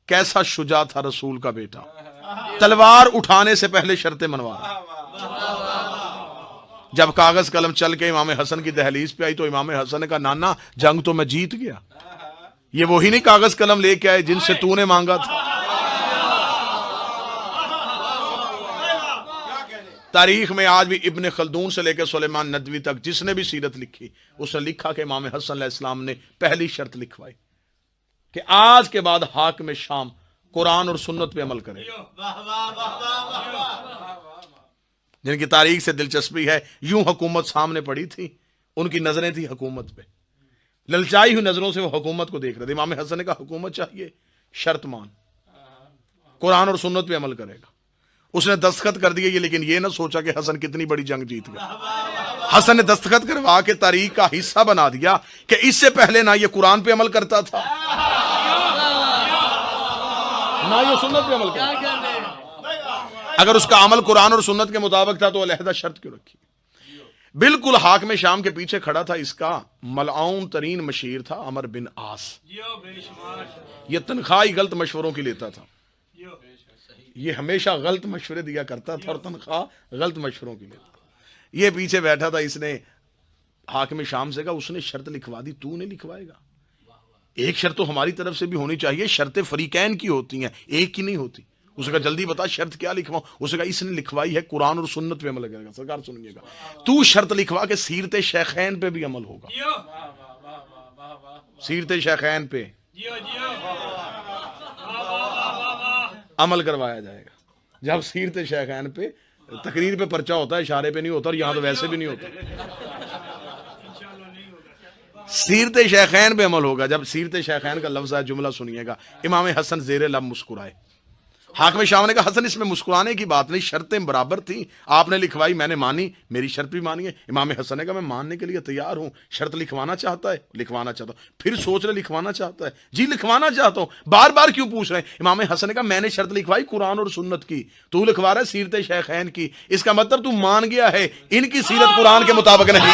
कैसा शुजा था रसूल का बेटा, तलवार उठाने से पहले शर्तें मनवा रहा। जब कागज कलम चल के इमाम हसन की दहलीज पे आई तो इमाम हसन ने कहा, नाना जंग तो मैं जीत गया, ये वही नहीं कागज कलम लेके आए जिनसे तूने मांगा था। तारीख में आज भी इब्ने खल्दून से लेकर सुलेमान नदवी तक जिसने भी सीरत लिखी, उसने लिखा कि इमाम हसन अलैहिस्सलाम ने पहली शर्त लिखवाई कि आज के बाद हाकिम शाम कुरान और सुन्नत पे अमल करे। जिनकी तारीख से दिलचस्पी है, यूं हुकूमत सामने पड़ी थी, उनकी नजरें थी हुकूमत पे, ललचाई हुई नजरों से वो हुकूमत को देख रहे थे। इमाम हसन ने कहा, हुकूमत चाहिए, शर्त मान, कुरान और सुन्नत पे अमल करेगा। उसने दस्तखत कर दिए, लेकिन ये ना सोचा कि हसन कितनी बड़ी जंग जीत गया। हसन ने दस्तखत करवा के तारीख का हिस्सा बना दिया कि इससे पहले ना ये कुरान पे अमल करता था ना ये सुन्नत पे अमल करता। अगर उसका अमल कुरान और सुन्नत के मुताबिक था तो अलहदा शर्त क्यों रखी। बिल्कुल हाकिम शाम के पीछे खड़ा था, इसका मलआऊन तरीन मशीर था अमर बिन आस। ये तनख्वाह ही गलत मशवरों की लेता था, ये हमेशा गलत मशवरे दिया करता था और तनख्वाह गलत मशवरों की लेता। ये पीछे बैठा था, इसने हाकिम शाम से कहा, उसने शर्त लिखवा दी, तू नहीं लिखवाएगा? एक शर्त तो हमारी तरफ से भी होनी चाहिए, शर्तें फरीकैन की होती हैं, एक की नहीं होती। उसने कहा, जल्दी बता शर्त क्या लिखवाऊं? उसने कहा, इसने लिखवाई है कुरान और सुन्नत पे अमल करेगा। सरकार सुनिएगा, तू शर्त लिखवा के सीरत शेखैन पे भी अमल होगा, सीरत शेखैन पे अमल करवाया जाएगा। जब सीरत शेखैन पे तकरीर पे पर्चा होता है, इशारे पे नहीं होता, और यहां तो वैसे भी नहीं होता। सीरत शेखैन पे अमल होगा। जब सीरत शेखैन का लफ्ज है, जुमला सुनिएगा, इमाम हसन जेरे लब मुस्कुराए। हाकिम शाम ने कहा, हसन इसमें मुस्कुराने की बात नहीं, शर्तें बराबर थी, आपने लिखवाई, मैंने मानी, मेरी शर्त भी मानी है। इमाम हसन ने कहा, मैं मानने के लिए तैयार हूं। शर्त लिखवाना चाहता है? लिखवाना चाहता हूं। फिर सोच रहे लिखवाना चाहता है? जी लिखवाना चाहता हूं। बार बार क्यों पूछ रहे हैं? इमाम हसन ने कहा, मैंने शर्त लिखवाई कुरान और सुन्नत की, तू लिखवा रहा है सीरत शेखैन की। इसका मतलब तू मान गया है इनकी सीरत कुरान के मुताबिक नहीं।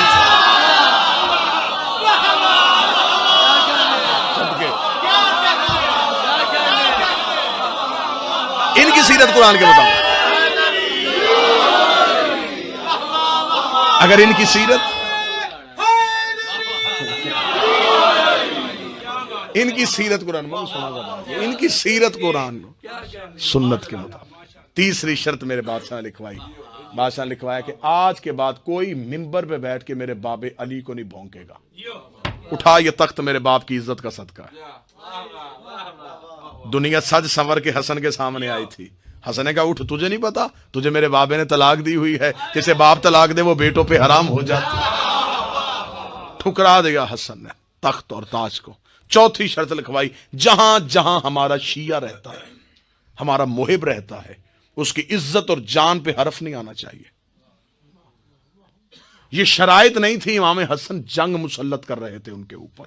इनकी सीरत कुरान के मुताबिक, अगर इनकी सीरत कुरान में सुना, इनकी सीरत कुरान सुन्नत के मुताबिक। तीसरी शर्त मेरे बादशाह लिखवाई, बादशाह लिखवाया कि आज के बाद कोई मिंबर पे बैठ के मेरे बाबे अली को नहीं भौंकेगा। उठा ये तख्त मेरे बाप की इज्जत का सदका है। दुनिया सज संवर के हसन के सामने आई थी। हसन ने कहा, उठ, तुझे नहीं पता, तुझे मेरे बाबे ने तलाक दी हुई है, जिसे बाप तलाक दे वो बेटों पे हराम हो जाती। ठुकरा दिया हसन ने तख्त और ताज को। चौथी शर्त लिखवाई, जहां जहां हमारा शिया रहता है, हमारा मुहिब रहता है, उसकी इज्जत और जान पे हरफ नहीं आना चाहिए। ये शराइत नहीं थी, इमाम हसन जंग मुसल्लत कर रहे थे उनके ऊपर।